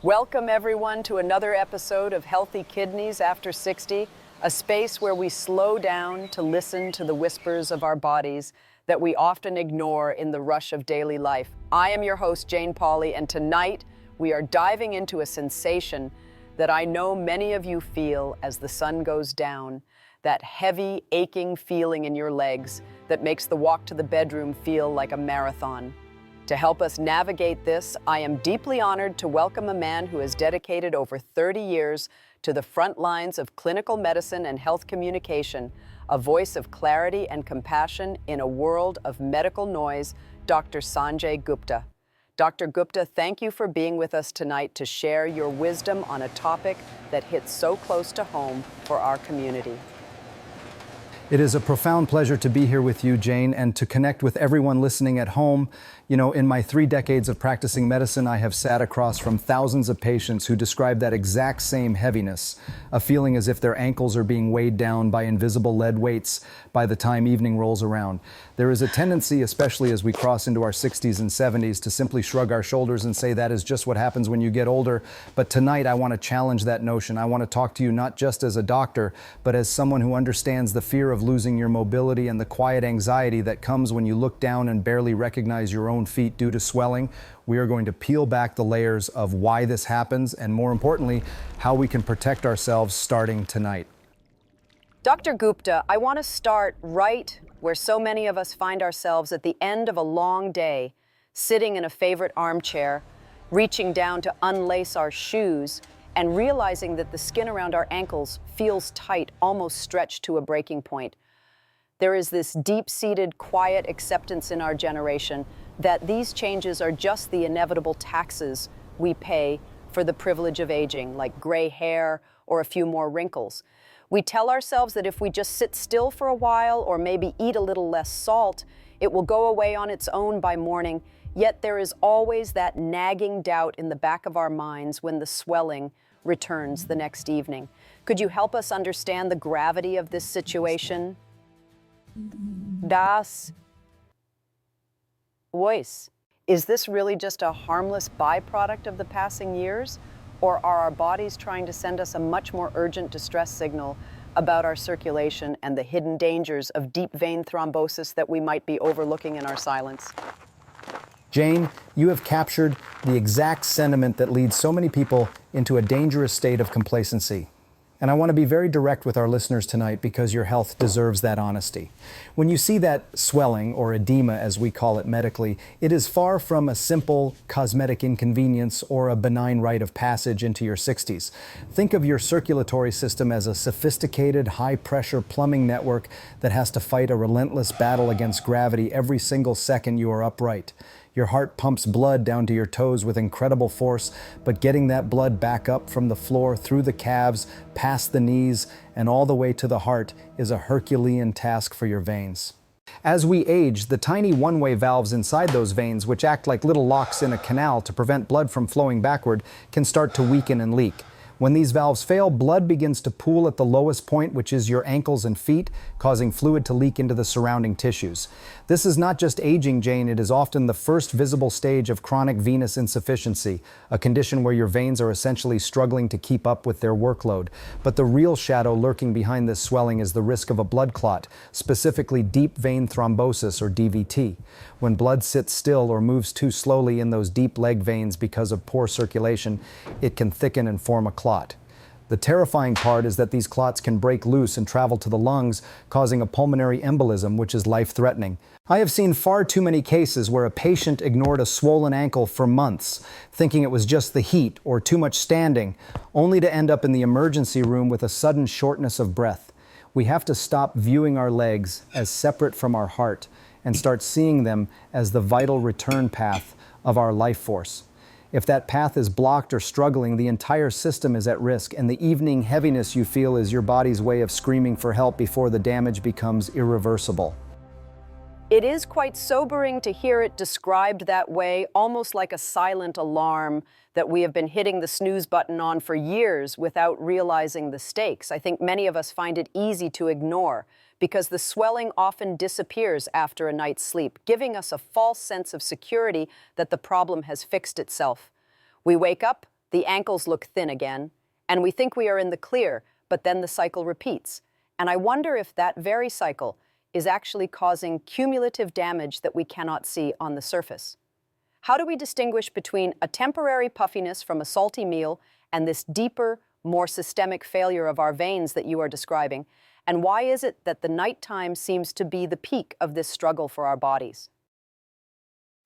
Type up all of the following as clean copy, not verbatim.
Welcome everyone to another episode of Healthy Kidneys After 60, a space where we slow down to listen to the whispers of our bodies that we often ignore in the rush of daily life. I am your host, Jane Pauley, and tonight we are diving into a sensation that I know many of you feel as the sun goes down, that heavy, aching feeling in your legs that makes the walk to the bedroom feel like a marathon. To help us navigate this, I am deeply honored to welcome a man who has dedicated over 30 years to the front lines of clinical medicine and health communication, a voice of clarity and compassion in a world of medical noise, Dr. Sanjay Gupta. Dr. Gupta, thank you for being with us tonight to share your wisdom on a topic that hits so close to home for our community. It is a profound pleasure to be here with you, Jane, and to connect with everyone listening at home. You know, in my 3 decades of practicing medicine, I have sat across from thousands of patients who describe that exact same heaviness, a feeling as if their ankles are being weighed down by invisible lead weights by the time evening rolls around. There is a tendency, especially as we cross into our 60s and 70s, to simply shrug our shoulders and say that is just what happens when you get older. But tonight, I want to challenge that notion. I want to talk to you not just as a doctor, but as someone who understands the fear of losing your mobility and the quiet anxiety that comes when you look down and barely recognize your own feet due to swelling. We are going to peel back the layers of why this happens and, more importantly, how we can protect ourselves starting tonight. Dr. Gupta, I want to start right where so many of us find ourselves at the end of a long day, sitting in a favorite armchair, reaching down to unlace our shoes, and realizing that the skin around our ankles feels tight, almost stretched to a breaking point. There is this deep-seated, quiet acceptance in our generation that these changes are just the inevitable taxes we pay for the privilege of aging, like gray hair or a few more wrinkles. We tell ourselves that if we just sit still for a while or maybe eat a little less salt, it will go away on its own by morning, yet there is always that nagging doubt in the back of our minds when the swelling returns the next evening. Could you help us understand the gravity of this situation? Das voice. Is this really just a harmless byproduct of the passing years? Or are our bodies trying to send us a much more urgent distress signal about our circulation and the hidden dangers of deep vein thrombosis that we might be overlooking in our silence? Jane, you have captured the exact sentiment that leads so many people into a dangerous state of complacency. And I want to be very direct with our listeners tonight because your health deserves that honesty. When you see that swelling, or edema as we call it medically, it is far from a simple cosmetic inconvenience or a benign rite of passage into your 60s. Think of your circulatory system as a sophisticated, high-pressure plumbing network that has to fight a relentless battle against gravity every single second you are upright. Your heart pumps blood down to your toes with incredible force, but getting that blood back up from the floor, through the calves, past the knees, and all the way to the heart is a Herculean task for your veins. As we age, the tiny one-way valves inside those veins, which act like little locks in a canal to prevent blood from flowing backward, can start to weaken and leak. When these valves fail, blood begins to pool at the lowest point, which is your ankles and feet, causing fluid to leak into the surrounding tissues. This is not just aging, Jane, it is often the first visible stage of chronic venous insufficiency, a condition where your veins are essentially struggling to keep up with their workload. But the real shadow lurking behind this swelling is the risk of a blood clot, specifically deep vein thrombosis, or DVT. When blood sits still or moves too slowly in those deep leg veins because of poor circulation, it can thicken and form a clot. The terrifying part is that these clots can break loose and travel to the lungs, causing a pulmonary embolism, which is life-threatening. I have seen far too many cases where a patient ignored a swollen ankle for months, thinking it was just the heat or too much standing, only to end up in the emergency room with a sudden shortness of breath. We have to stop viewing our legs as separate from our heart and start seeing them as the vital return path of our life force. If that path is blocked or struggling, the entire system is at risk, and the evening heaviness you feel is your body's way of screaming for help before the damage becomes irreversible. It is quite sobering to hear it described that way, almost like a silent alarm that we have been hitting the snooze button on for years without realizing the stakes. I think many of us find it easy to ignore because the swelling often disappears after a night's sleep, giving us a false sense of security that the problem has fixed itself. We wake up, The ankles look thin again, and we think we are in the clear, but then the cycle repeats. And I wonder if that very cycle is actually causing cumulative damage that we cannot see on the surface. How do we distinguish between a temporary puffiness from a salty meal and this deeper, more systemic failure of our veins that you are describing? And why is it that the nighttime seems to be the peak of this struggle for our bodies?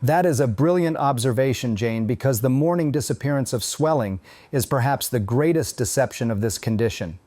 That is a brilliant observation, Jane, because the morning disappearance of swelling is perhaps the greatest deception of this condition.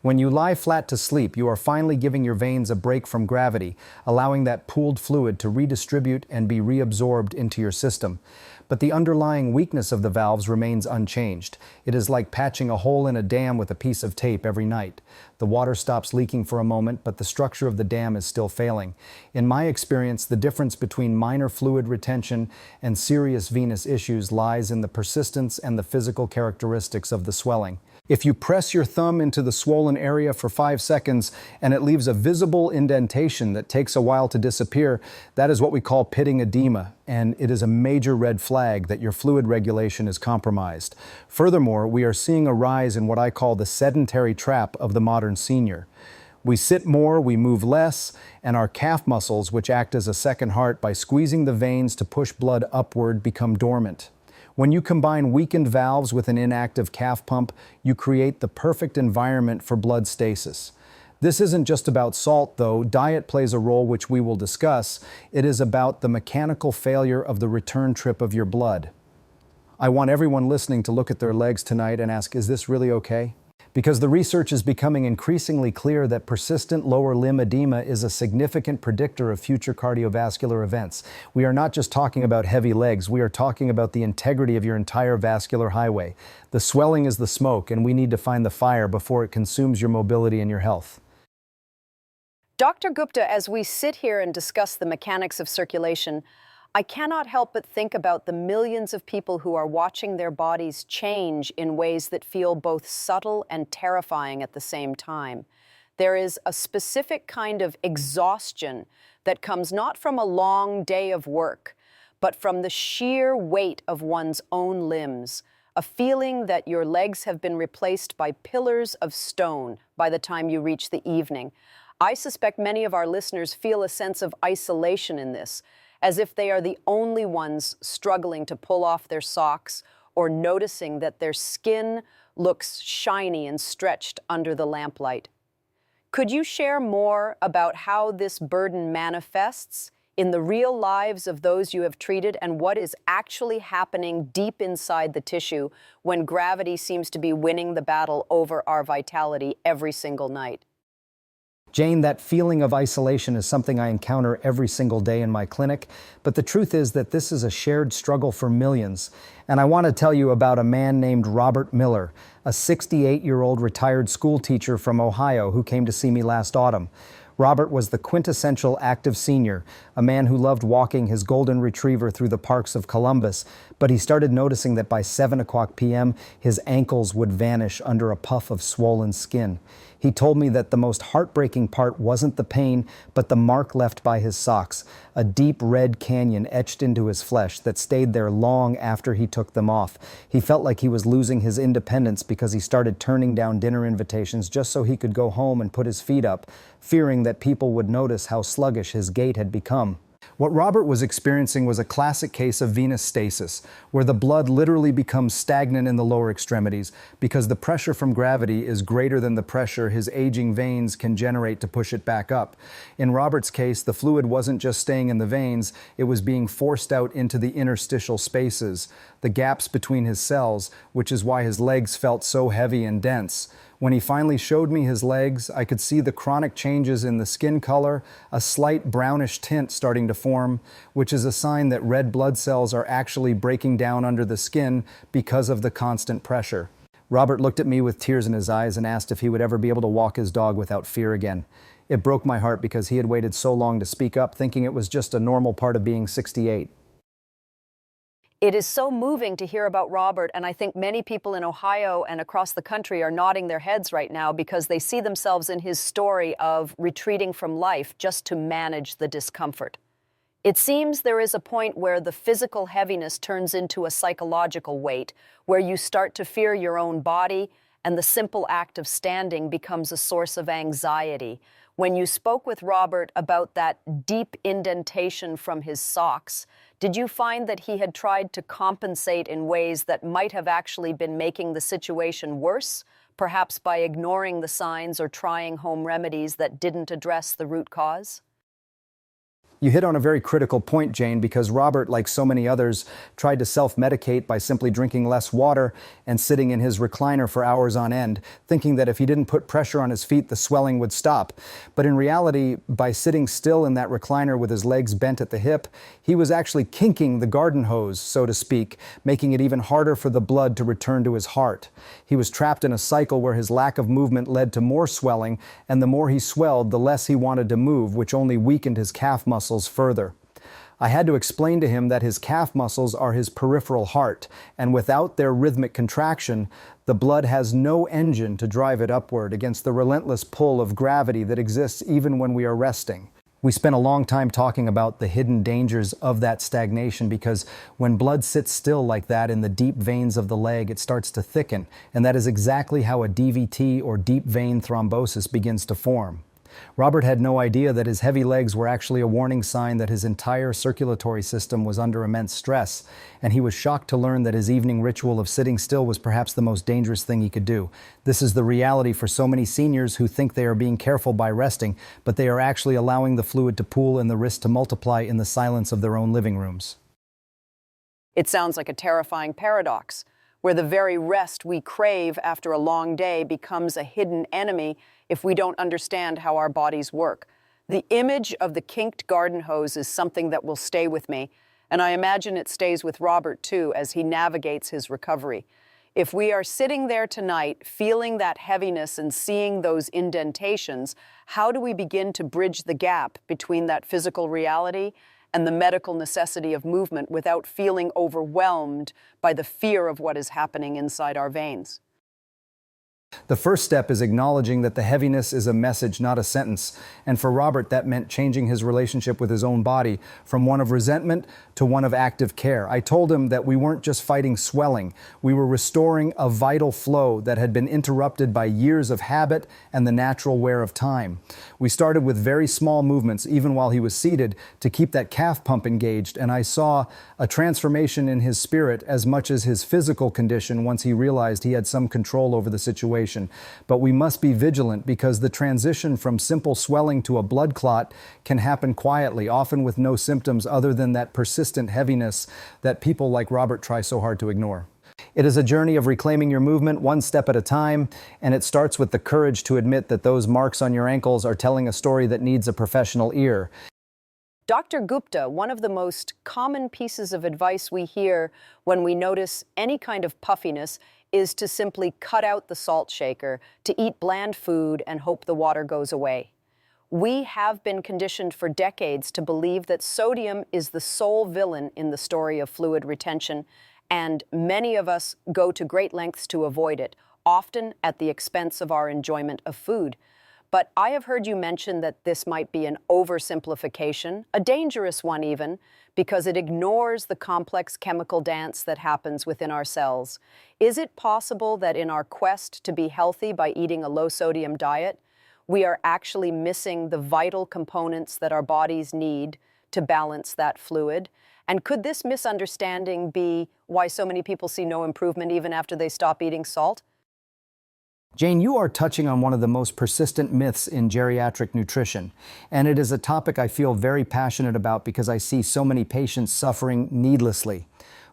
When you lie flat to sleep, you are finally giving your veins a break from gravity, allowing that pooled fluid to redistribute and be reabsorbed into your system. But the underlying weakness of the valves remains unchanged. It is like patching a hole in a dam with a piece of tape every night. The water stops leaking for a moment, but the structure of the dam is still failing. In my experience, the difference between minor fluid retention and serious venous issues lies in the persistence and the physical characteristics of the swelling. If you press your thumb into the swollen area for 5 seconds and it leaves a visible indentation that takes a while to disappear, that is what we call pitting edema, and it is a major red flag that your fluid regulation is compromised. Furthermore, we are seeing a rise in what I call the sedentary trap of the modern senior. We sit more, we move less, and our calf muscles, which act as a second heart by squeezing the veins to push blood upward, become dormant. When you combine weakened valves with an inactive calf pump, you create the perfect environment for blood stasis. This isn't just about salt, though. Diet plays a role which we will discuss. It is about the mechanical failure of the return trip of your blood. I want everyone listening to look at their legs tonight and ask, is this really okay? Because the research is becoming increasingly clear that persistent lower limb edema is a significant predictor of future cardiovascular events. We are not just talking about heavy legs, we are talking about the integrity of your entire vascular highway. The swelling is the smoke, and we need to find the fire before it consumes your mobility and your health. Dr. Gupta, as we sit here and discuss the mechanics of circulation, I cannot help but think about the millions of people who are watching their bodies change in ways that feel both subtle and terrifying at the same time. There is a specific kind of exhaustion that comes not from a long day of work, but from the sheer weight of one's own limbs, a feeling that your legs have been replaced by pillars of stone by the time you reach the evening. I suspect many of our listeners feel a sense of isolation in this, as if they are the only ones struggling to pull off their socks or noticing that their skin looks shiny and stretched under the lamplight. Could you share more about how this burden manifests in the real lives of those you have treated and what is actually happening deep inside the tissue when gravity seems to be winning the battle over our vitality every single night? Jane, that feeling of isolation is something I encounter every single day in my clinic, but the truth is that this is a shared struggle for millions. And I want to tell you about a man named Robert Miller, a 68-year-old retired school teacher from Ohio who came to see me last autumn. Robert was the quintessential active senior, a man who loved walking his golden retriever through the parks of Columbus, but he started noticing that by 7:00 p.m., his ankles would vanish under a puff of swollen skin. He told me that the most heartbreaking part wasn't the pain, but the mark left by his socks, a deep red canyon etched into his flesh that stayed there long after he took them off. He felt like he was losing his independence because he started turning down dinner invitations just so he could go home and put his feet up, fearing that people would notice how sluggish his gait had become. What Robert was experiencing was a classic case of venous stasis, where the blood literally becomes stagnant in the lower extremities because the pressure from gravity is greater than the pressure his aging veins can generate to push it back up. In Robert's case, the fluid wasn't just staying in the veins, it was being forced out into the interstitial spaces, the gaps between his cells, which is why his legs felt so heavy and dense. When he finally showed me his legs, I could see the chronic changes in the skin color, a slight brownish tint starting to form, which is a sign that red blood cells are actually breaking down under the skin because of the constant pressure. Robert looked at me with tears in his eyes and asked if he would ever be able to walk his dog without fear again. It broke my heart because he had waited so long to speak up, thinking it was just a normal part of being 68. It is so moving to hear about Robert, and I think many people in Ohio and across the country are nodding their heads right now because they see themselves in his story of retreating from life just to manage the discomfort. It seems there is a point where the physical heaviness turns into a psychological weight, where you start to fear your own body, and the simple act of standing becomes a source of anxiety. When you spoke with Robert about that deep indentation from his socks, did you find that he had tried to compensate in ways that might have actually been making the situation worse, perhaps by ignoring the signs or trying home remedies that didn't address the root cause? You hit on a very critical point, Jane, because Robert, like so many others, tried to self-medicate by simply drinking less water and sitting in his recliner for hours on end, thinking that if he didn't put pressure on his feet, the swelling would stop. But in reality, by sitting still in that recliner with his legs bent at the hip, he was actually kinking the garden hose, so to speak, making it even harder for the blood to return to his heart. He was trapped in a cycle where his lack of movement led to more swelling, and the more he swelled, the less he wanted to move, which only weakened his calf muscles further. I had to explain to him that his calf muscles are his peripheral heart, and without their rhythmic contraction, the blood has no engine to drive it upward against the relentless pull of gravity that exists even when we are resting. We spent a long time talking about the hidden dangers of that stagnation, because when blood sits still like that in the deep veins of the leg, it starts to thicken, and that is exactly how a DVT or deep vein thrombosis begins to form. Robert had no idea that his heavy legs were actually a warning sign that his entire circulatory system was under immense stress, and he was shocked to learn that his evening ritual of sitting still was perhaps the most dangerous thing he could do. This is the reality for so many seniors who think they are being careful by resting, but they are actually allowing the fluid to pool and the risk to multiply in the silence of their own living rooms. It sounds like a terrifying paradox, where the very rest we crave after a long day becomes a hidden enemy if we don't understand how our bodies work. The image of the kinked garden hose is something that will stay with me, and I imagine it stays with Robert too as he navigates his recovery. If we are sitting there tonight, feeling that heaviness and seeing those indentations, how do we begin to bridge the gap between that physical reality and the medical necessity of movement without feeling overwhelmed by the fear of what is happening inside our veins? The first step is acknowledging that the heaviness is a message, not a sentence. And for Robert, that meant changing his relationship with his own body from one of resentment to one of active care. I told him that we weren't just fighting swelling, we were restoring a vital flow that had been interrupted by years of habit and the natural wear of time. We started with very small movements, even while he was seated, to keep that calf pump engaged, and I saw a transformation in his spirit as much as his physical condition once he realized he had some control over the situation. But we must be vigilant, because the transition from simple swelling to a blood clot can happen quietly, often with no symptoms other than that persistent heaviness that people like Robert try so hard to ignore. It is a journey of reclaiming your movement one step at a time, and it starts with the courage to admit that those marks on your ankles are telling a story that needs a professional ear. Dr. Gupta, one of the most common pieces of advice we hear when we notice any kind of puffiness is to simply cut out the salt shaker, to eat bland food and hope the water goes away. We have been conditioned for decades to believe that sodium is the sole villain in the story of fluid retention, and many of us go to great lengths to avoid it, often at the expense of our enjoyment of food. But I have heard you mention that this might be an oversimplification, a dangerous one even, because it ignores the complex chemical dance that happens within our cells. Is it possible that in our quest to be healthy by eating a low-sodium diet, we are actually missing the vital components that our bodies need to balance that fluid? And could this misunderstanding be why so many people see no improvement even after they stop eating salt? Jane, you are touching on one of the most persistent myths in geriatric nutrition, and it is a topic I feel very passionate about because I see so many patients suffering needlessly.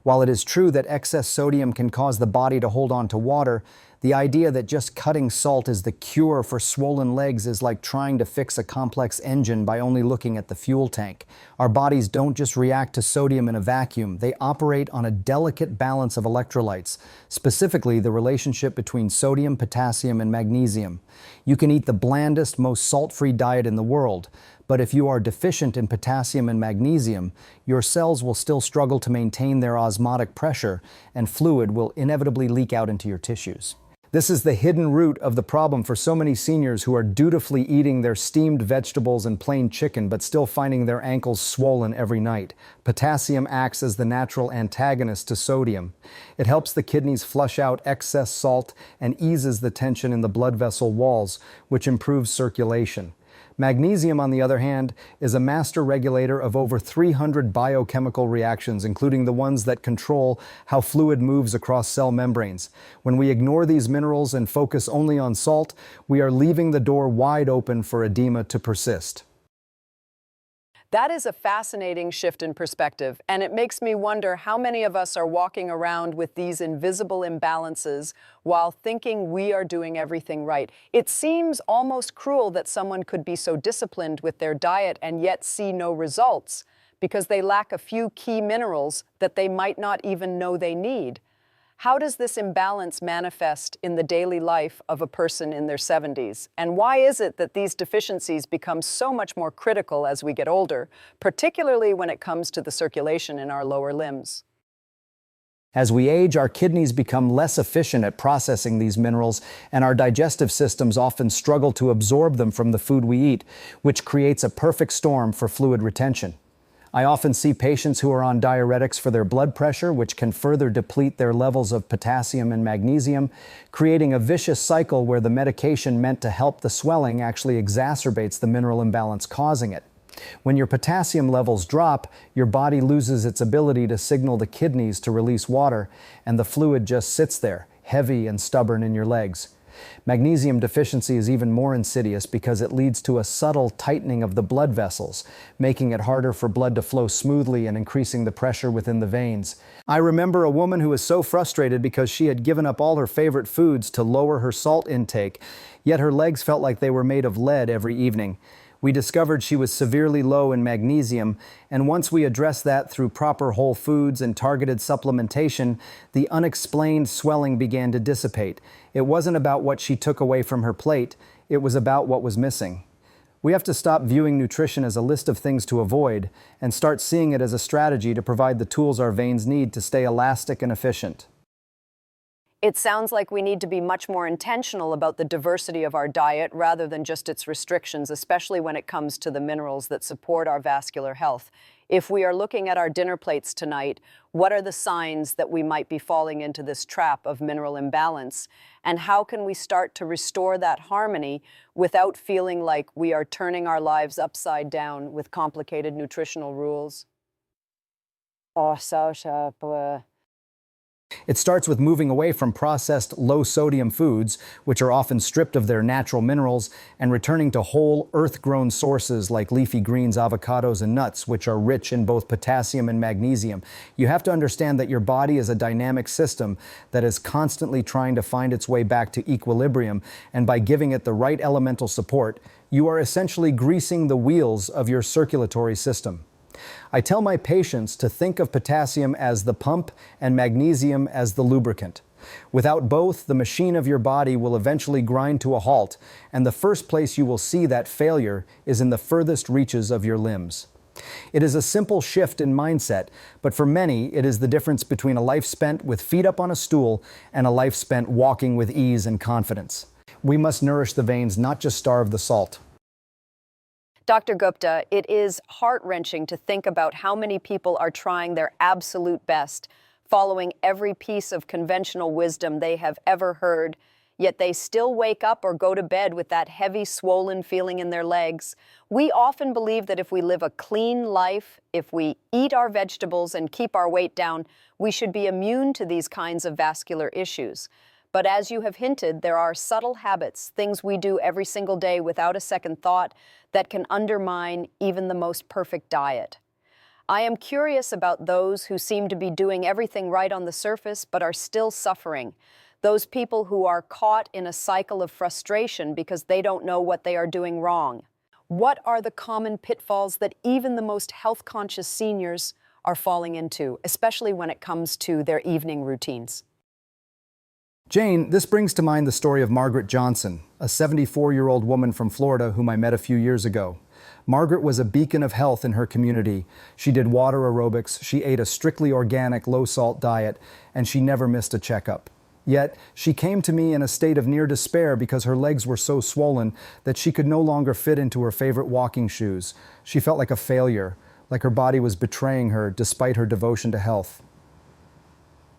While it is true that excess sodium can cause the body to hold on to water, the idea that just cutting salt is the cure for swollen legs is like trying to fix a complex engine by only looking at the fuel tank. Our bodies don't just react to sodium in a vacuum. They operate on a delicate balance of electrolytes, specifically the relationship between sodium, potassium, and magnesium. You can eat the blandest, most salt-free diet in the world, but if you are deficient in potassium and magnesium, your cells will still struggle to maintain their osmotic pressure, and fluid will inevitably leak out into your tissues. This is the hidden root of the problem for so many seniors who are dutifully eating their steamed vegetables and plain chicken, but still finding their ankles swollen every night. Potassium acts as the natural antagonist to sodium. It helps the kidneys flush out excess salt and eases the tension in the blood vessel walls, which improves circulation. Magnesium, on the other hand, is a master regulator of over 300 biochemical reactions, including the ones that control how fluid moves across cell membranes. When we ignore these minerals and focus only on salt, we are leaving the door wide open for edema to persist. That is a fascinating shift in perspective, and it makes me wonder how many of us are walking around with these invisible imbalances while thinking we are doing everything right. It seems almost cruel that someone could be so disciplined with their diet and yet see no results because they lack a few key minerals that they might not even know they need. How does this imbalance manifest in the daily life of a person in their 70s? And why is it that these deficiencies become so much more critical as we get older, particularly when it comes to the circulation in our lower limbs? As we age, our kidneys become less efficient at processing these minerals, and our digestive systems often struggle to absorb them from the food we eat, which creates a perfect storm for fluid retention. I often see patients who are on diuretics for their blood pressure, which can further deplete their levels of potassium and magnesium, creating a vicious cycle where the medication meant to help the swelling actually exacerbates the mineral imbalance causing it. When your potassium levels drop, your body loses its ability to signal the kidneys to release water, and the fluid just sits there, heavy and stubborn in your legs. Magnesium deficiency is even more insidious because it leads to a subtle tightening of the blood vessels, making it harder for blood to flow smoothly and increasing the pressure within the veins. I remember a woman who was so frustrated because she had given up all her favorite foods to lower her salt intake, yet her legs felt like they were made of lead every evening. We discovered she was severely low in magnesium, and once we addressed that through proper whole foods and targeted supplementation, the unexplained swelling began to dissipate. It wasn't about what she took away from her plate, it was about what was missing. We have to stop viewing nutrition as a list of things to avoid and start seeing it as a strategy to provide the tools our veins need to stay elastic and efficient. It sounds like we need to be much more intentional about the diversity of our diet rather than just its restrictions, especially when it comes to the minerals that support our vascular health. If we are looking at our dinner plates tonight, what are the signs that we might be falling into this trap of mineral imbalance? And how can we start to restore that harmony without feeling like we are turning our lives upside down with complicated nutritional rules? It starts with moving away from processed, low-sodium foods, which are often stripped of their natural minerals, and returning to whole, earth-grown sources like leafy greens, avocados, and nuts, which are rich in both potassium and magnesium. You have to understand that your body is a dynamic system that is constantly trying to find its way back to equilibrium, and by giving it the right elemental support, you are essentially greasing the wheels of your circulatory system. I tell my patients to think of potassium as the pump and magnesium as the lubricant. Without both, the machine of your body will eventually grind to a halt, and the first place you will see that failure is in the furthest reaches of your limbs. It is a simple shift in mindset, but for many, it is the difference between a life spent with feet up on a stool and a life spent walking with ease and confidence. We must nourish the veins, not just starve the salt. Dr. Gupta, it is heart-wrenching to think about how many people are trying their absolute best, following every piece of conventional wisdom they have ever heard, yet they still wake up or go to bed with that heavy, swollen feeling in their legs. We often believe that if we live a clean life, if we eat our vegetables and keep our weight down, we should be immune to these kinds of vascular issues. But as you have hinted, there are subtle habits, things we do every single day without a second thought, that can undermine even the most perfect diet. I am curious about those who seem to be doing everything right on the surface but are still suffering. Those people who are caught in a cycle of frustration because they don't know what they are doing wrong. What are the common pitfalls that even the most health-conscious seniors are falling into, especially when it comes to their evening routines? Jane, this brings to mind the story of Margaret Johnson, a 74-year-old woman from Florida whom I met a few years ago. Margaret was a beacon of health in her community. She did water aerobics, she ate a strictly organic, low-salt diet, and she never missed a checkup. Yet, she came to me in a state of near despair because her legs were so swollen that she could no longer fit into her favorite walking shoes. She felt like a failure, like her body was betraying her despite her devotion to health.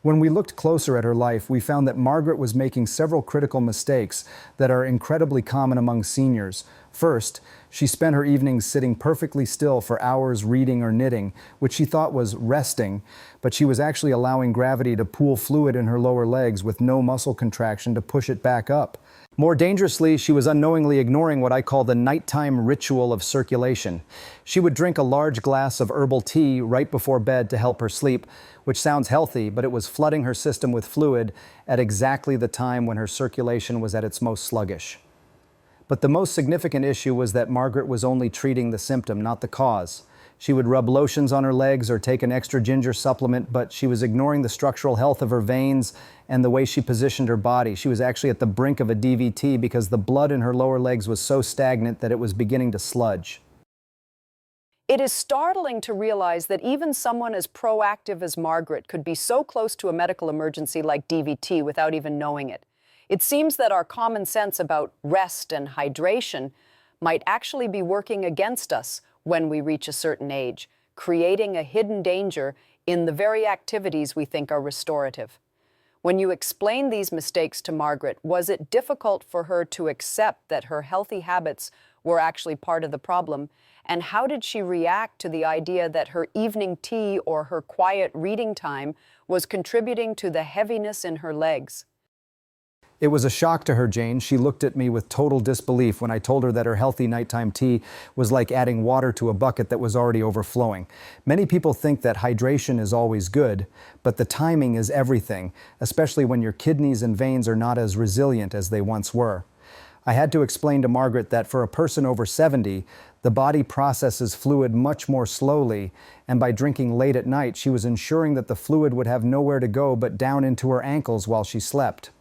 When we looked closer at her life, we found that Margaret was making several critical mistakes that are incredibly common among seniors. First, she spent her evenings sitting perfectly still for hours reading or knitting, which she thought was resting, but she was actually allowing gravity to pool fluid in her lower legs with no muscle contraction to push it back up. More dangerously, she was unknowingly ignoring what I call the nighttime ritual of circulation. She would drink a large glass of herbal tea right before bed to help her sleep, which sounds healthy, but it was flooding her system with fluid at exactly the time when her circulation was at its most sluggish. But the most significant issue was that Margaret was only treating the symptom, not the cause. She would rub lotions on her legs or take an extra ginger supplement, but she was ignoring the structural health of her veins and the way she positioned her body. She was actually at the brink of a DVT because the blood in her lower legs was so stagnant that it was beginning to sludge. It is startling to realize that even someone as proactive as Margaret could be so close to a medical emergency like DVT without even knowing it. It seems that our common sense about rest and hydration might actually be working against us when we reach a certain age, creating a hidden danger in the very activities we think are restorative. When you explained these mistakes to Margaret, was it difficult for her to accept that her healthy habits were actually part of the problem? And how did she react to the idea that her evening tea or her quiet reading time was contributing to the heaviness in her legs? It was a shock to her, Jane. She looked at me with total disbelief when I told her that her healthy nighttime tea was like adding water to a bucket that was already overflowing. Many people think that hydration is always good, but the timing is everything, especially when your kidneys and veins are not as resilient as they once were. I had to explain to Margaret that for a person over 70, the body processes fluid much more slowly, and by drinking late at night, she was ensuring that the fluid would have nowhere to go but down into her ankles while she slept.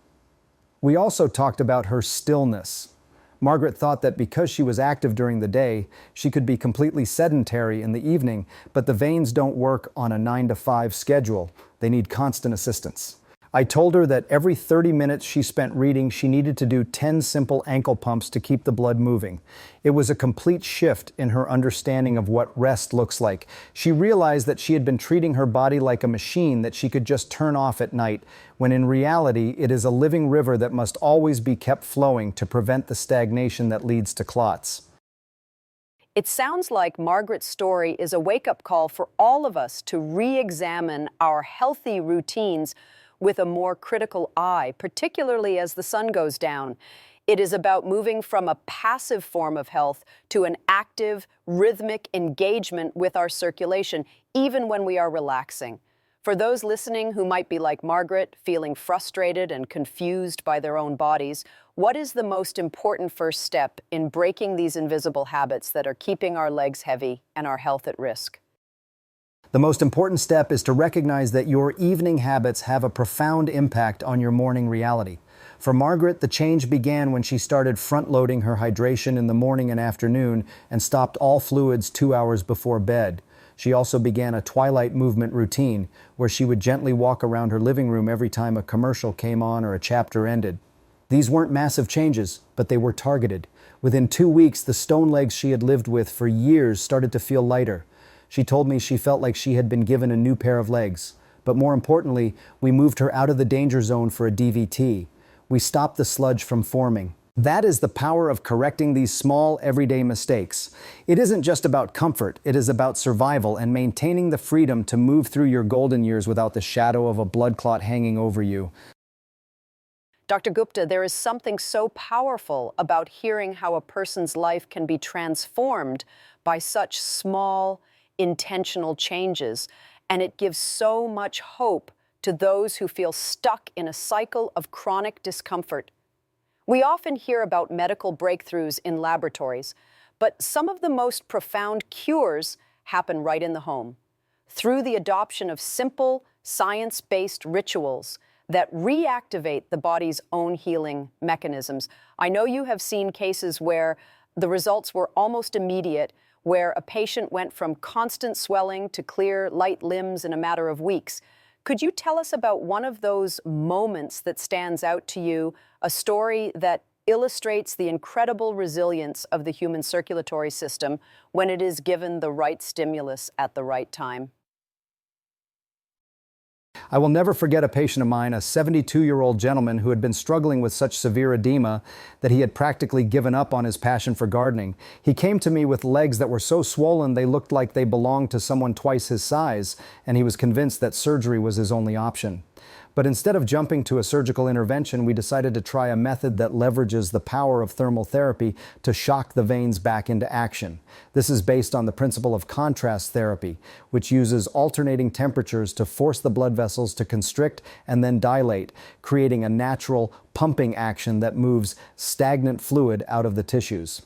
We also talked about her stillness. Margaret thought that because she was active during the day, she could be completely sedentary in the evening, but the veins don't work on a 9-to-5 schedule. They need constant assistance. I told her that every 30 minutes she spent reading, she needed to do 10 simple ankle pumps to keep the blood moving. It was a complete shift in her understanding of what rest looks like. She realized that she had been treating her body like a machine that she could just turn off at night, when in reality it is a living river that must always be kept flowing to prevent the stagnation that leads to clots. It sounds like Margaret's story is a wake-up call for all of us to re-examine our healthy routines with a more critical eye, particularly as the sun goes down. It is about moving from a passive form of health to an active, rhythmic engagement with our circulation, even when we are relaxing. For those listening who might be like Margaret, feeling frustrated and confused by their own bodies, what is the most important first step in breaking these invisible habits that are keeping our legs heavy and our health at risk? The most important step is to recognize that your evening habits have a profound impact on your morning reality. For Margaret, the change began when she started front-loading her hydration in the morning and afternoon and stopped all fluids 2 hours before bed. She also began a twilight movement routine where she would gently walk around her living room every time a commercial came on or a chapter ended. These weren't massive changes, but they were targeted. Within 2 weeks, the stone legs she had lived with for years started to feel lighter. She told me she felt like she had been given a new pair of legs. But more importantly, we moved her out of the danger zone for a DVT. We stopped the sludge from forming. That is the power of correcting these small, everyday mistakes. It isn't just about comfort, it is about survival and maintaining the freedom to move through your golden years without the shadow of a blood clot hanging over you. Dr. Gupta, there is something so powerful about hearing how a person's life can be transformed by such small, intentional changes, and it gives so much hope to those who feel stuck in a cycle of chronic discomfort. We often hear about medical breakthroughs in laboratories, but some of the most profound cures happen right in the home, through the adoption of simple, science-based rituals that reactivate the body's own healing mechanisms. I know you have seen cases where the results were almost immediate, where a patient went from constant swelling to clear, light limbs in a matter of weeks. Could you tell us about one of those moments that stands out to you, a story that illustrates the incredible resilience of the human circulatory system when it is given the right stimulus at the right time? I will never forget a patient of mine, a 72-year-old gentleman who had been struggling with such severe edema that he had practically given up on his passion for gardening. He came to me with legs that were so swollen they looked like they belonged to someone twice his size, and he was convinced that surgery was his only option. But instead of jumping to a surgical intervention, we decided to try a method that leverages the power of thermal therapy to shock the veins back into action. This is based on the principle of contrast therapy, which uses alternating temperatures to force the blood vessels to constrict and then dilate, creating a natural pumping action that moves stagnant fluid out of the tissues.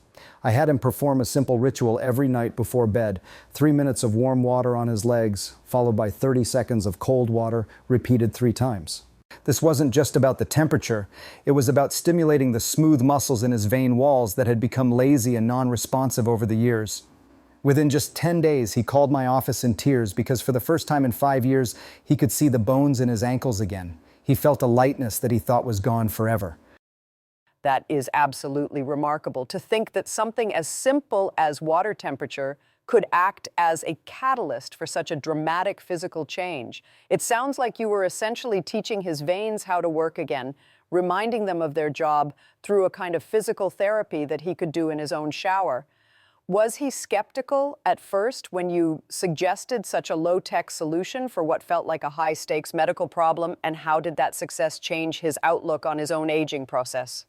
I had him perform a simple ritual every night before bed, 3 minutes of warm water on his legs, followed by 30 seconds of cold water, repeated 3 times. This wasn't just about the temperature, it was about stimulating the smooth muscles in his vein walls that had become lazy and non-responsive over the years. Within just 10 days, he called my office in tears because for the first time in 5 years, he could see the bones in his ankles again. He felt a lightness that he thought was gone forever. That is absolutely remarkable to think that something as simple as water temperature could act as a catalyst for such a dramatic physical change. It sounds like you were essentially teaching his veins how to work again, reminding them of their job through a kind of physical therapy that he could do in his own shower. Was he skeptical at first when you suggested such a low-tech solution for what felt like a high-stakes medical problem, and how did that success change his outlook on his own aging process?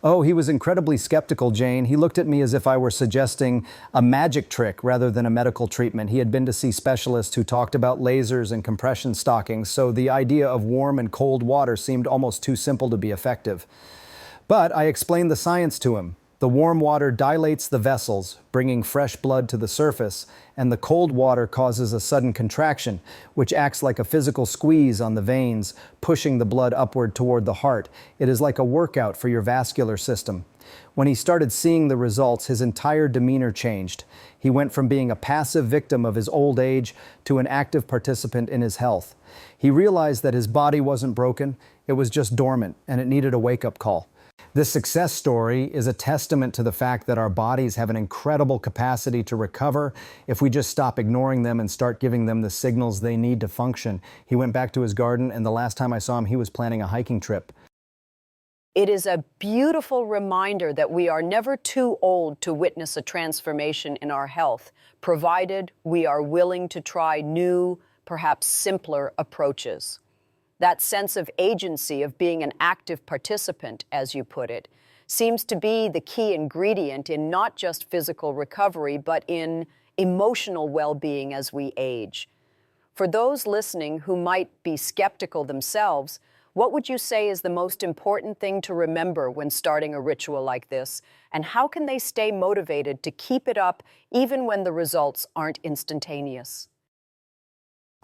Oh, he was incredibly skeptical, Jane. He looked at me as if I were suggesting a magic trick rather than a medical treatment. He had been to see specialists who talked about lasers and compression stockings, so the idea of warm and cold water seemed almost too simple to be effective. But I explained the science to him. The warm water dilates the vessels, bringing fresh blood to the surface, and the cold water causes a sudden contraction, which acts like a physical squeeze on the veins, pushing the blood upward toward the heart. It is like a workout for your vascular system. When he started seeing the results, his entire demeanor changed. He went from being a passive victim of his old age to an active participant in his health. He realized that his body wasn't broken, it was just dormant, and it needed a wake-up call. This success story is a testament to the fact that our bodies have an incredible capacity to recover if we just stop ignoring them and start giving them the signals they need to function. He went back to his garden, and the last time I saw him, he was planning a hiking trip. It is a beautiful reminder that we are never too old to witness a transformation in our health, provided we are willing to try new, perhaps simpler approaches. That sense of agency, of being an active participant, as you put it, seems to be the key ingredient in not just physical recovery, but in emotional well-being as we age. For those listening who might be skeptical themselves, what would you say is the most important thing to remember when starting a ritual like this? And how can they stay motivated to keep it up even when the results aren't instantaneous?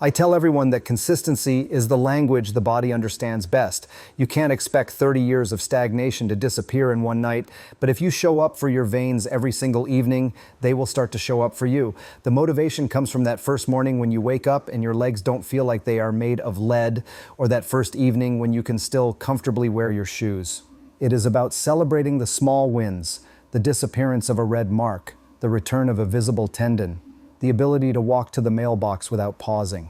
I tell everyone that consistency is the language the body understands best. You can't expect 30 years of stagnation to disappear in one night, but if you show up for your veins every single evening, they will start to show up for you. The motivation comes from that first morning when you wake up and your legs don't feel like they are made of lead, or that first evening when you can still comfortably wear your shoes. It is about celebrating the small wins, the disappearance of a red mark, the return of a visible tendon, the ability to walk to the mailbox without pausing.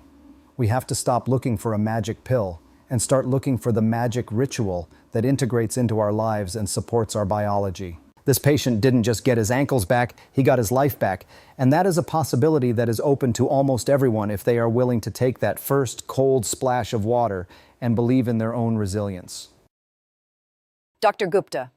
We have to stop looking for a magic pill and start looking for the magic ritual that integrates into our lives and supports our biology. This patient didn't just get his ankles back, he got his life back. And that is a possibility that is open to almost everyone if they are willing to take that first cold splash of water and believe in their own resilience. Dr. Gupta,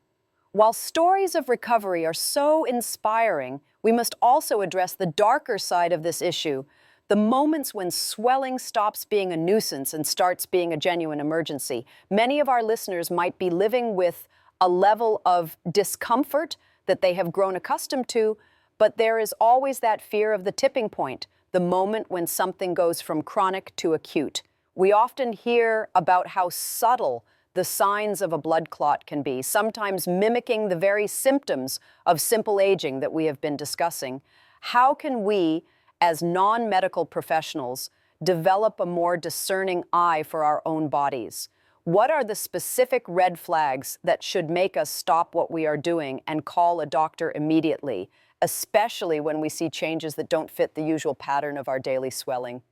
while stories of recovery are so inspiring, we must also address the darker side of this issue, the moments when swelling stops being a nuisance and starts being a genuine emergency. Many of our listeners might be living with a level of discomfort that they have grown accustomed to, but there is always that fear of the tipping point, the moment when something goes from chronic to acute. We often hear about how subtle the signs of a blood clot can be, sometimes mimicking the very symptoms of simple aging that we have been discussing. How can we, as non-medical professionals, develop a more discerning eye for our own bodies? What are the specific red flags that should make us stop what we are doing and call a doctor immediately, especially when we see changes that don't fit the usual pattern of our daily swelling?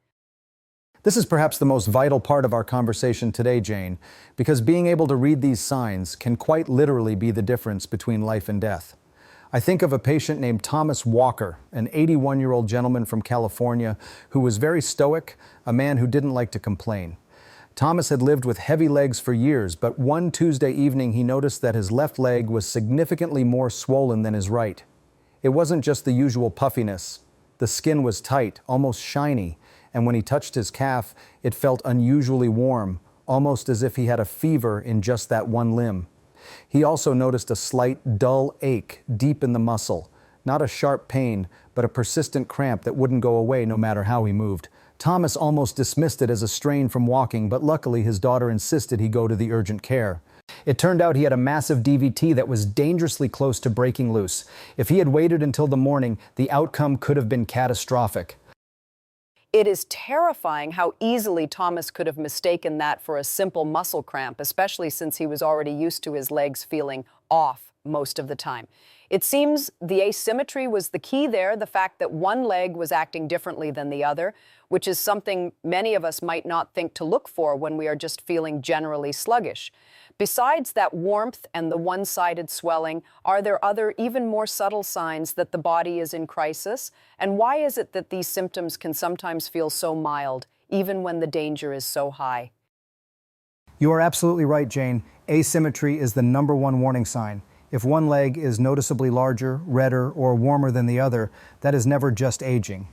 This is perhaps the most vital part of our conversation today, Jane, because being able to read these signs can quite literally be the difference between life and death. I think of a patient named Thomas Walker, an 81-year-old gentleman from California who was very stoic, a man who didn't like to complain. Thomas had lived with heavy legs for years, but one Tuesday evening he noticed that his left leg was significantly more swollen than his right. It wasn't just the usual puffiness. The skin was tight, almost shiny, and when he touched his calf, it felt unusually warm, almost as if he had a fever in just that one limb. He also noticed a slight, dull ache deep in the muscle, not a sharp pain, but a persistent cramp that wouldn't go away no matter how he moved. Thomas almost dismissed it as a strain from walking, but luckily his daughter insisted he go to the urgent care. It turned out he had a massive DVT that was dangerously close to breaking loose. If he had waited until the morning, the outcome could have been catastrophic. It is terrifying how easily Thomas could have mistaken that for a simple muscle cramp, especially since he was already used to his legs feeling off most of the time. It seems the asymmetry was the key there, the fact that one leg was acting differently than the other, which is something many of us might not think to look for when we are just feeling generally sluggish. Besides that warmth and the one-sided swelling, are there other, even more subtle signs that the body is in crisis? And why is it that these symptoms can sometimes feel so mild, even when the danger is so high? You are absolutely right, Jane. Asymmetry is the number one warning sign. If one leg is noticeably larger, redder, or warmer than the other, that is never just aging.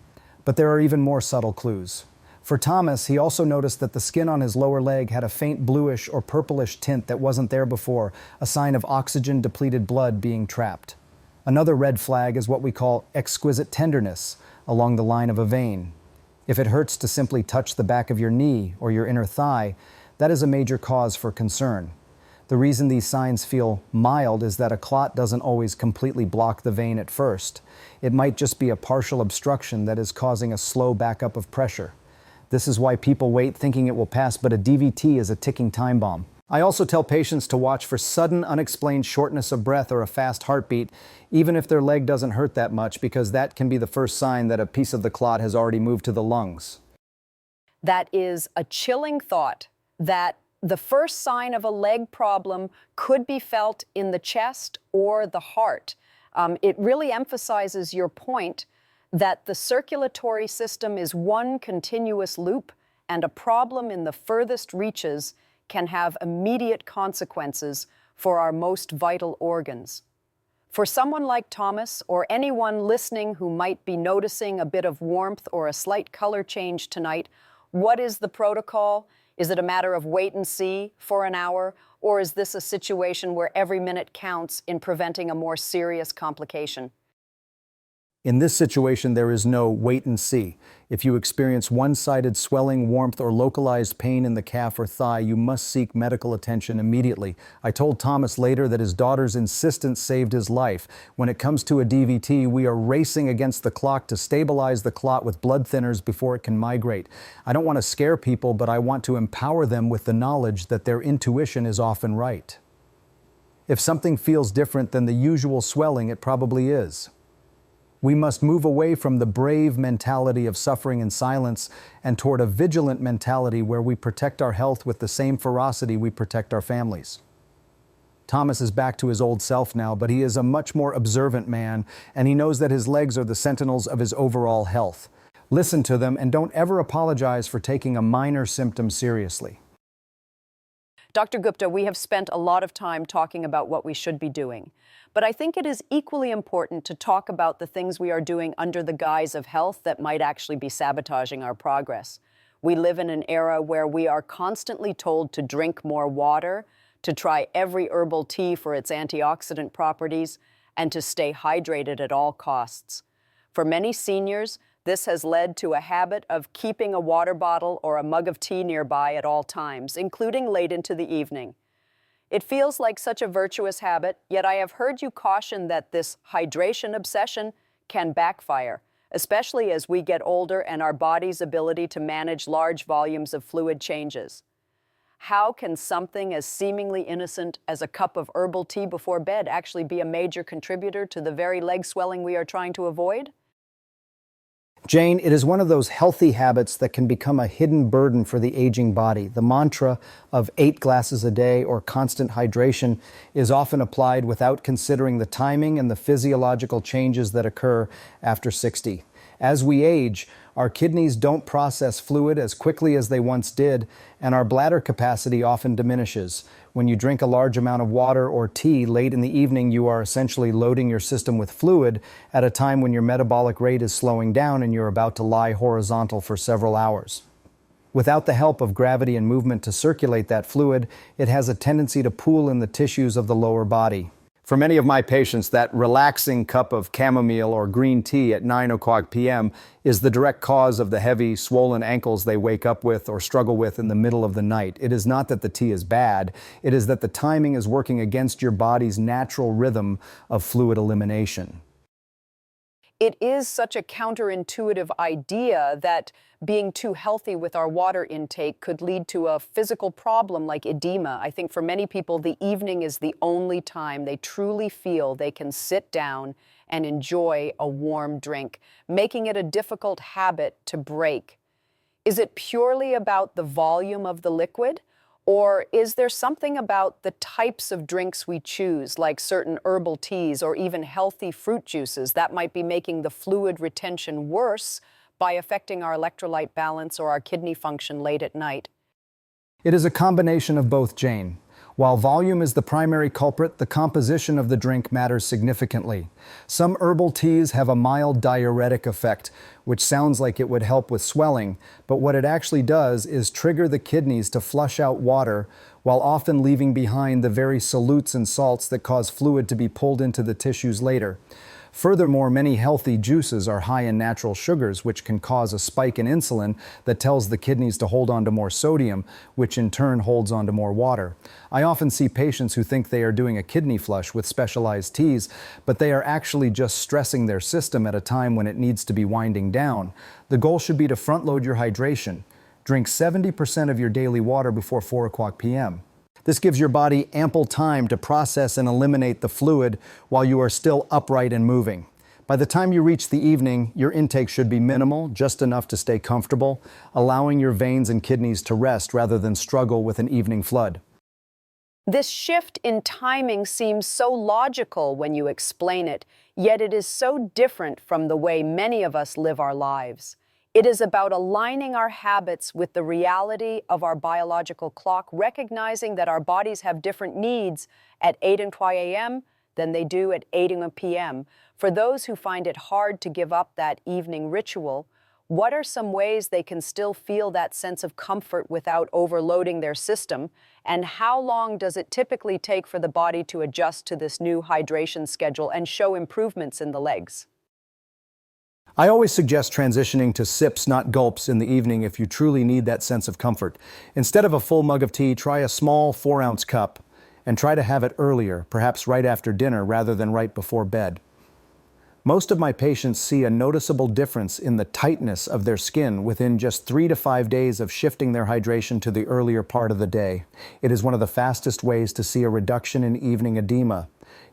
But there are even more subtle clues. For Thomas, he also noticed that the skin on his lower leg had a faint bluish or purplish tint that wasn't there before, a sign of oxygen-depleted blood being trapped. Another red flag is what we call exquisite tenderness along the line of a vein. If it hurts to simply touch the back of your knee or your inner thigh, that is a major cause for concern. The reason these signs feel mild is that a clot doesn't always completely block the vein at first. It might just be a partial obstruction that is causing a slow backup of pressure. This is why people wait thinking it will pass, but a DVT is a ticking time bomb. I also tell patients to watch for sudden, unexplained shortness of breath or a fast heartbeat, even if their leg doesn't hurt that much, because that can be the first sign that a piece of the clot has already moved to the lungs. That is a chilling thought, that the first sign of a leg problem could be felt in the chest or the heart. It really emphasizes your point that the circulatory system is one continuous loop, and a problem in the furthest reaches can have immediate consequences for our most vital organs. For someone like Thomas, or anyone listening who might be noticing a bit of warmth or a slight color change tonight, what is the protocol? Is it a matter of wait and see for an hour, or is this a situation where every minute counts in preventing a more serious complication? In this situation, there is no wait and see. If you experience one-sided swelling, warmth, or localized pain in the calf or thigh, you must seek medical attention immediately. I told Thomas later that his daughter's insistence saved his life. When it comes to a DVT, we are racing against the clock to stabilize the clot with blood thinners before it can migrate. I don't want to scare people, but I want to empower them with the knowledge that their intuition is often right. If something feels different than the usual swelling, it probably is. We must move away from the brave mentality of suffering in silence and toward a vigilant mentality where we protect our health with the same ferocity we protect our families. Thomas is back to his old self now, but he is a much more observant man, and he knows that his legs are the sentinels of his overall health. Listen to them and don't ever apologize for taking a minor symptom seriously. Dr. Gupta, we have spent a lot of time talking about what we should be doing, but I think it is equally important to talk about the things we are doing under the guise of health that might actually be sabotaging our progress. We live in an era where we are constantly told to drink more water, to try every herbal tea for its antioxidant properties, and to stay hydrated at all costs. For many seniors, this has led to a habit of keeping a water bottle or a mug of tea nearby at all times, including late into the evening. It feels like such a virtuous habit, yet I have heard you caution that this hydration obsession can backfire. especially as we get older and our body's ability to manage large volumes of fluid changes. How can something as seemingly innocent as a cup of herbal tea before bed actually be a major contributor to the very leg swelling we are trying to avoid? Jane, it is one of those healthy habits that can become a hidden burden for the aging body. The mantra of 8 glasses a day or constant hydration is often applied without considering the timing and the physiological changes that occur after 60. As we age, our kidneys don't process fluid as quickly as they once did, and our bladder capacity often diminishes. When you drink a large amount of water or tea late in the evening, you are essentially loading your system with fluid at a time when your metabolic rate is slowing down and you're about to lie horizontal for several hours. Without the help of gravity and movement to circulate that fluid, it has a tendency to pool in the tissues of the lower body. For many of my patients, that relaxing cup of chamomile or green tea at 9 o'clock p.m. is the direct cause of the heavy, swollen ankles they wake up with or struggle with in the middle of the night. It is not that the tea is bad, it is that the timing is working against your body's natural rhythm of fluid elimination. It is such a counterintuitive idea that being too healthy with our water intake could lead to a physical problem like edema. I think for many people, the evening is the only time they truly feel they can sit down and enjoy a warm drink, making it a difficult habit to break. Is it purely about the volume of the liquid? Or is there something about the types of drinks we choose, like certain herbal teas or even healthy fruit juices, that might be making the fluid retention worse by affecting our electrolyte balance or our kidney function late at night? It is a combination of both, Jane. While volume is the primary culprit, the composition of the drink matters significantly. Some herbal teas have a mild diuretic effect, which sounds like it would help with swelling, but what it actually does is trigger the kidneys to flush out water while often leaving behind the very solutes and salts that cause fluid to be pulled into the tissues later. Furthermore, many healthy juices are high in natural sugars, which can cause a spike in insulin that tells the kidneys to hold on to more sodium, which in turn holds on to more water. I often see patients who think they are doing a kidney flush with specialized teas, but they are actually just stressing their system at a time when it needs to be winding down. The goal should be to front load your hydration. Drink 70% of your daily water before 4 o'clock p.m. This gives your body ample time to process and eliminate the fluid while you are still upright and moving. By the time you reach the evening, your intake should be minimal, just enough to stay comfortable, allowing your veins and kidneys to rest rather than struggle with an evening flood. This shift in timing seems so logical when you explain it, yet it is so different from the way many of us live our lives. It is about aligning our habits with the reality of our biological clock, recognizing that our bodies have different needs at 8 a.m. than they do at 8 p.m. For those who find it hard to give up that evening ritual, what are some ways they can still feel that sense of comfort without overloading their system? And how long does it typically take for the body to adjust to this new hydration schedule and show improvements in the legs? I always suggest transitioning to sips, not gulps, in the evening if you truly need that sense of comfort. Instead of a full mug of tea, try a small 4-ounce cup and try to have it earlier, perhaps right after dinner rather than right before bed. Most of my patients see a noticeable difference in the tightness of their skin within just 3 to 5 days of shifting their hydration to the earlier part of the day. It is one of the fastest ways to see a reduction in evening edema.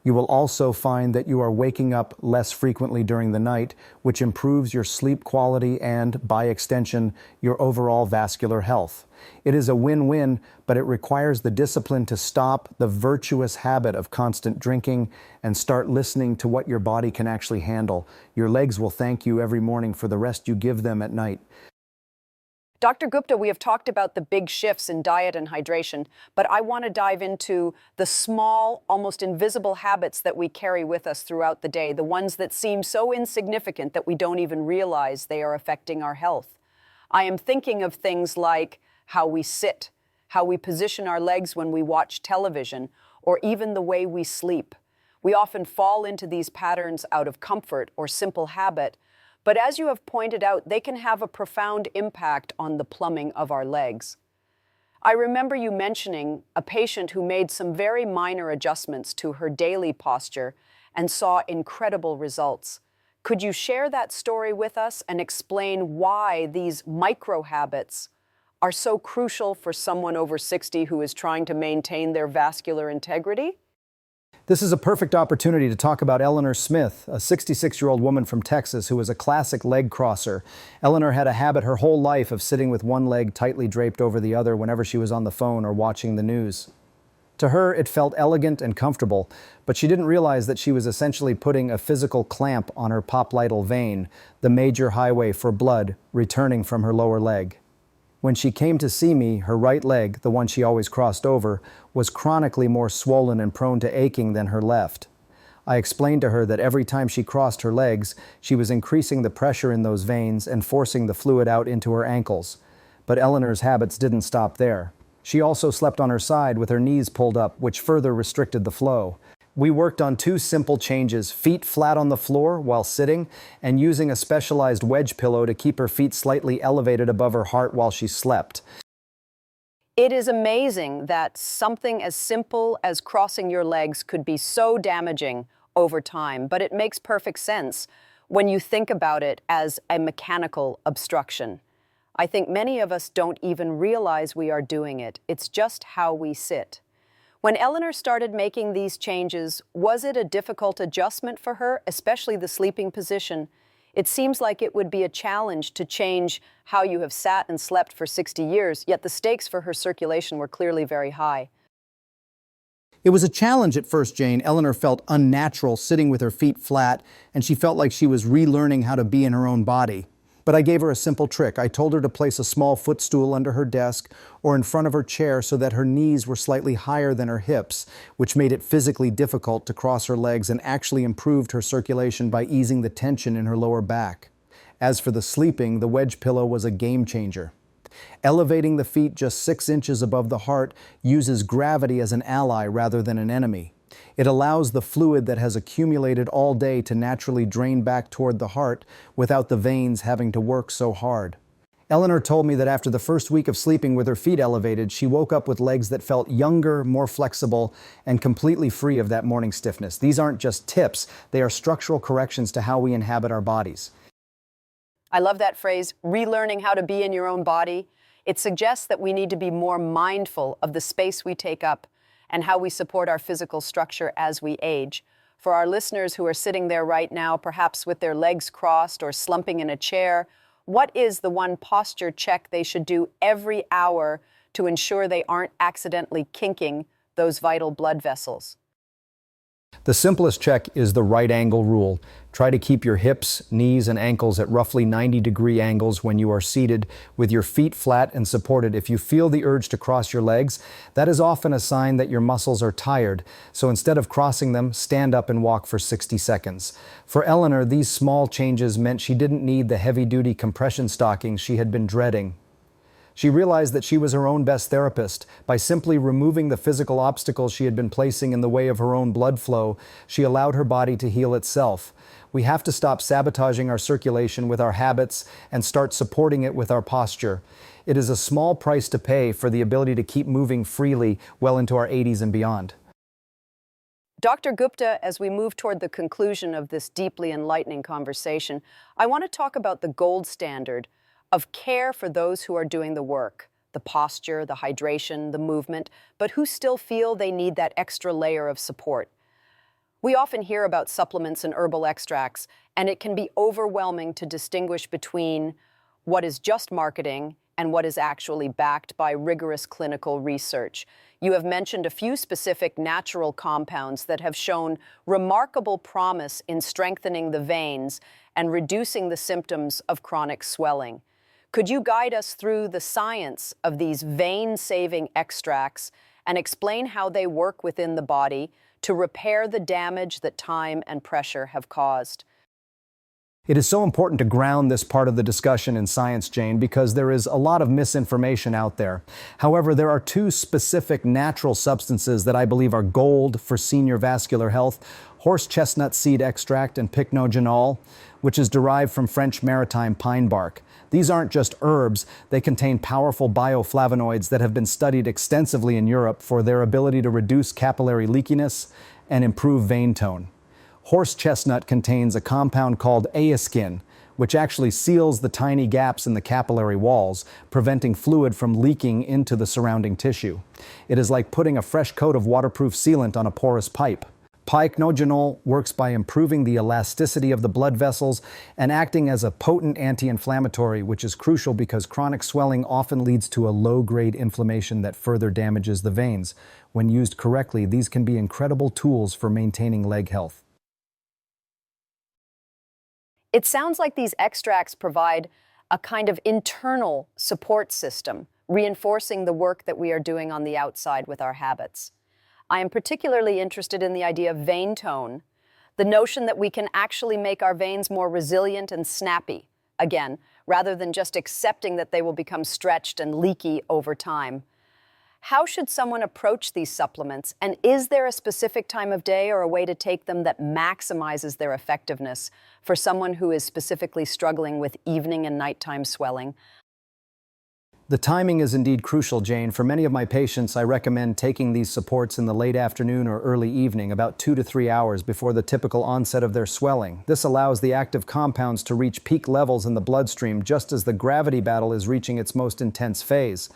You will also find that you are waking up less frequently during the night, which improves your sleep quality and, by extension, your overall vascular health. It is a win-win, but it requires the discipline to stop the virtuous habit of constant drinking and start listening to what your body can actually handle. Your legs will thank you every morning for the rest you give them at night. Dr. Gupta, we have talked about the big shifts in diet and hydration, but I want to dive into the small, almost invisible habits that we carry with us throughout the day, the ones that seem so insignificant that we don't even realize they are affecting our health. I am thinking of things like how we sit, how we position our legs when we watch television, or even the way we sleep. We often fall into these patterns out of comfort or simple habit, but as you have pointed out, they can have a profound impact on the plumbing of our legs. I remember you mentioning a patient who made some very minor adjustments to her daily posture and saw incredible results. Could you share that story with us and explain why these micro habits are so crucial for someone over 60 who is trying to maintain their vascular integrity? This is a perfect opportunity to talk about Eleanor Smith, a 66-year-old woman from Texas who was a classic leg crosser. Eleanor had a habit her whole life of sitting with one leg tightly draped over the other whenever she was on the phone or watching the news. To her, it felt elegant and comfortable, but she didn't realize that she was essentially putting a physical clamp on her popliteal vein, the major highway for blood returning from her lower leg. When she came to see me, her right leg, the one she always crossed over, was chronically more swollen and prone to aching than her left. I explained to her that every time she crossed her legs, she was increasing the pressure in those veins and forcing the fluid out into her ankles. But Eleanor's habits didn't stop there. She also slept on her side with her knees pulled up, which further restricted the flow. We worked on two simple changes: feet flat on the floor while sitting, and using a specialized wedge pillow to keep her feet slightly elevated above her heart while she slept. It is amazing that something as simple as crossing your legs could be so damaging over time, but it makes perfect sense when you think about it as a mechanical obstruction. I think many of us don't even realize we are doing it. It's just how we sit. When Eleanor started making these changes, was it a difficult adjustment for her, especially the sleeping position? It seems like it would be a challenge to change how you have sat and slept for 60 years, yet the stakes for her circulation were clearly very high. It was a challenge at first, Jane. Eleanor felt unnatural sitting with her feet flat, and she felt like she was relearning how to be in her own body. But I gave her a simple trick. I told her to place a small footstool under her desk or in front of her chair so that her knees were slightly higher than her hips, which made it physically difficult to cross her legs and actually improved her circulation by easing the tension in her lower back. As for the sleeping, the wedge pillow was a game changer. Elevating the feet just 6 inches above the heart uses gravity as an ally rather than an enemy. It allows the fluid that has accumulated all day to naturally drain back toward the heart without the veins having to work so hard. Eleanor told me that after the first week of sleeping with her feet elevated, she woke up with legs that felt younger, more flexible, and completely free of that morning stiffness. These aren't just tips, they are structural corrections to how we inhabit our bodies. I love that phrase, relearning how to be in your own body. It suggests that we need to be more mindful of the space we take up and how we support our physical structure as we age. For our listeners who are sitting there right now, perhaps with their legs crossed or slumping in a chair, what is the one posture check they should do every hour to ensure they aren't accidentally kinking those vital blood vessels? The simplest check is the right angle rule. Try to keep your hips, knees, and ankles at roughly 90-degree angles when you are seated, with your feet flat and supported. If you feel the urge to cross your legs, that is often a sign that your muscles are tired. So instead of crossing them, stand up and walk for 60 seconds. For Eleanor, these small changes meant she didn't need the heavy-duty compression stockings she had been dreading. She realized that she was her own best therapist. By simply removing the physical obstacles she had been placing in the way of her own blood flow, she allowed her body to heal itself. We have to stop sabotaging our circulation with our habits and start supporting it with our posture. It is a small price to pay for the ability to keep moving freely well into our 80s and beyond. Dr. Gupta, as we move toward the conclusion of this deeply enlightening conversation, I want to talk about the gold standard of care for those who are doing the work, the posture, the hydration, the movement, but who still feel they need that extra layer of support. We often hear about supplements and herbal extracts, and it can be overwhelming to distinguish between what is just marketing and what is actually backed by rigorous clinical research. You have mentioned a few specific natural compounds that have shown remarkable promise in strengthening the veins and reducing the symptoms of chronic swelling. Could you guide us through the science of these vein-saving extracts and explain how they work within the body to repair the damage that time and pressure have caused? It is so important to ground this part of the discussion in science, Jane, because there is a lot of misinformation out there. However, there are two specific natural substances that I believe are gold for senior vascular health: horse chestnut seed extract and pycnogenol, which is derived from French maritime pine bark. These aren't just herbs, they contain powerful bioflavonoids that have been studied extensively in Europe for their ability to reduce capillary leakiness and improve vein tone. Horse chestnut contains a compound called aeskin, which actually seals the tiny gaps in the capillary walls, preventing fluid from leaking into the surrounding tissue. It is like putting a fresh coat of waterproof sealant on a porous pipe. Pycnogenol works by improving the elasticity of the blood vessels and acting as a potent anti-inflammatory, which is crucial because chronic swelling often leads to a low-grade inflammation that further damages the veins. When used correctly, these can be incredible tools for maintaining leg health. It sounds like these extracts provide a kind of internal support system, reinforcing the work that we are doing on the outside with our habits. I am particularly interested in the idea of vein tone, the notion that we can actually make our veins more resilient and snappy, again, rather than just accepting that they will become stretched and leaky over time. How should someone approach these supplements, and is there a specific time of day or a way to take them that maximizes their effectiveness for someone who is specifically struggling with evening and nighttime swelling? The timing is indeed crucial, Jane. For many of my patients, I recommend taking these supports in the late afternoon or early evening, about 2 to 3 hours before the typical onset of their swelling. This allows the active compounds to reach peak levels in the bloodstream just as the gravity battle is reaching its most intense phase.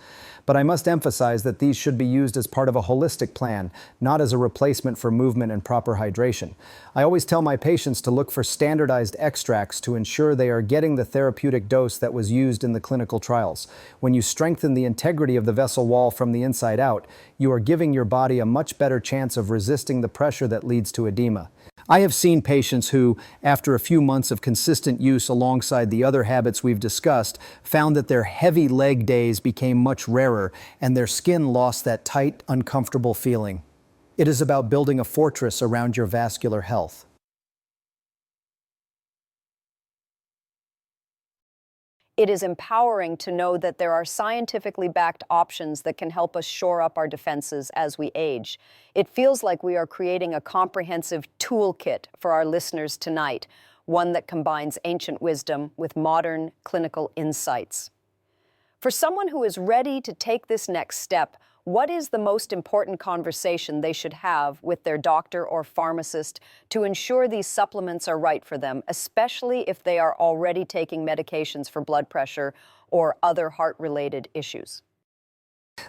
But I must emphasize that these should be used as part of a holistic plan, not as a replacement for movement and proper hydration. I always tell my patients to look for standardized extracts to ensure they are getting the therapeutic dose that was used in the clinical trials. When you strengthen the integrity of the vessel wall from the inside out, you are giving your body a much better chance of resisting the pressure that leads to edema. I have seen patients who, after a few months of consistent use alongside the other habits we've discussed, found that their heavy leg days became much rarer and their skin lost that tight, uncomfortable feeling. It is about building a fortress around your vascular health. It is empowering to know that there are scientifically backed options that can help us shore up our defenses as we age. It feels like we are creating a comprehensive toolkit for our listeners tonight, one that combines ancient wisdom with modern clinical insights. For someone who is ready to take this next step, what is the most important conversation they should have with their doctor or pharmacist to ensure these supplements are right for them, especially if they are already taking medications for blood pressure or other heart-related issues?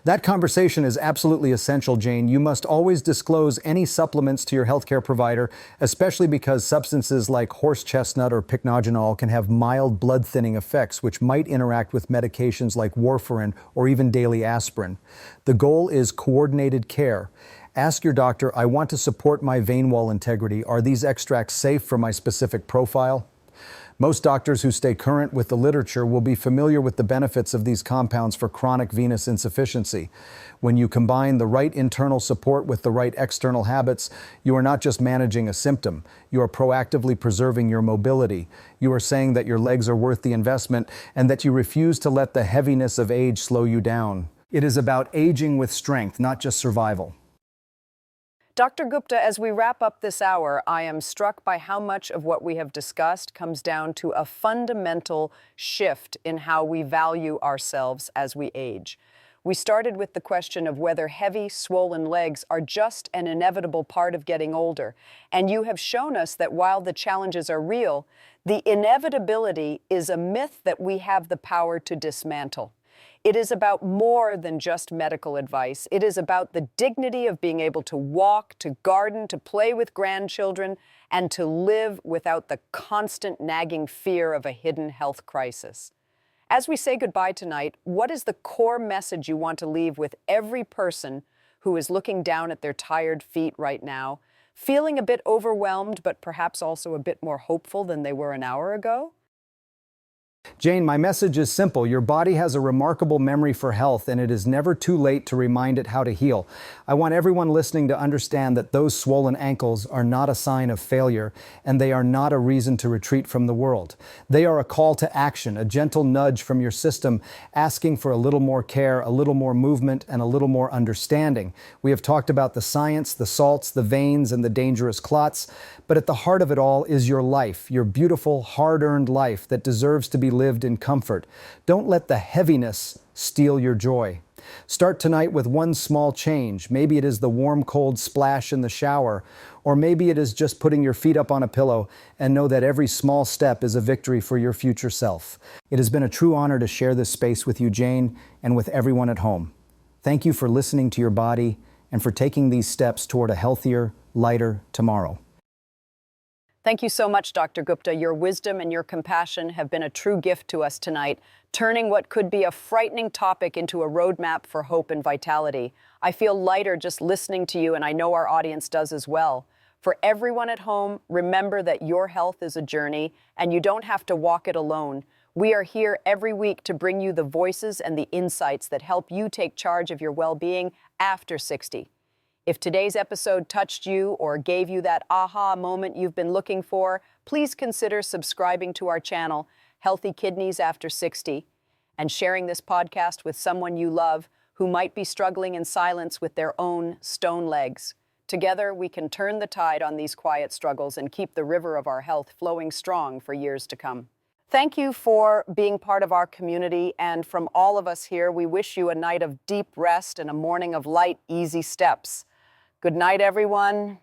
That conversation is absolutely essential, Jane. You must always disclose any supplements to your healthcare provider, especially because substances like horse chestnut or pycnogenol can have mild blood thinning effects, which might interact with medications like warfarin or even daily aspirin. The goal is coordinated care. Ask your doctor, I want to support my vein wall integrity. Are these extracts safe for my specific profile? Most doctors who stay current with the literature will be familiar with the benefits of these compounds for chronic venous insufficiency. When you combine the right internal support with the right external habits, you are not just managing a symptom, you are proactively preserving your mobility. You are saying that your legs are worth the investment and that you refuse to let the heaviness of age slow you down. It is about aging with strength, not just survival. Dr. Gupta, as we wrap up this hour, I am struck by how much of what we have discussed comes down to a fundamental shift in how we value ourselves as we age. We started with the question of whether heavy, swollen legs are just an inevitable part of getting older. And you have shown us that while the challenges are real, the inevitability is a myth that we have the power to dismantle. It is about more than just medical advice. It is about the dignity of being able to walk, to garden, to play with grandchildren, and to live without the constant nagging fear of a hidden health crisis. As we say goodbye tonight, what is the core message you want to leave with every person who is looking down at their tired feet right now, feeling a bit overwhelmed, but perhaps also a bit more hopeful than they were an hour ago? Jane, my message is simple. Your body has a remarkable memory for health, and it is never too late to remind it how to heal. I want everyone listening to understand that those swollen ankles are not a sign of failure, and they are not a reason to retreat from the world. They are a call to action, a gentle nudge from your system, asking for a little more care, a little more movement, and a little more understanding. We have talked about the science, the salts, the veins, and the dangerous clots, but at the heart of it all is your life, your beautiful, hard-earned life that deserves to be lived in comfort. Don't let the heaviness steal your joy. Start tonight with one small change. Maybe it is the warm, cold splash in the shower, or maybe it is just putting your feet up on a pillow, and know that every small step is a victory for your future self. It has been a true honor to share this space with you, Jane, and with everyone at home. Thank you for listening to your body and for taking these steps toward a healthier, lighter tomorrow. Thank you so much, Dr. Gupta. Your wisdom and your compassion have been a true gift to us tonight, turning what could be a frightening topic into a roadmap for hope and vitality. I feel lighter just listening to you, and I know our audience does as well. For everyone at home, remember that your health is a journey, and you don't have to walk it alone. We are here every week to bring you the voices and the insights that help you take charge of your well-being after 60. If today's episode touched you or gave you that aha moment you've been looking for, please consider subscribing to our channel, Healthy Kidneys After 60, and sharing this podcast with someone you love who might be struggling in silence with their own stone legs. Together, we can turn the tide on these quiet struggles and keep the river of our health flowing strong for years to come. Thank you for being part of our community, and from all of us here, we wish you a night of deep rest and a morning of light, easy steps. Good night, everyone.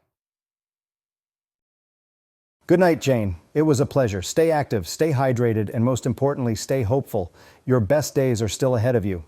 Good night, Jane. It was a pleasure. Stay active, stay hydrated, and most importantly, stay hopeful. Your best days are still ahead of you.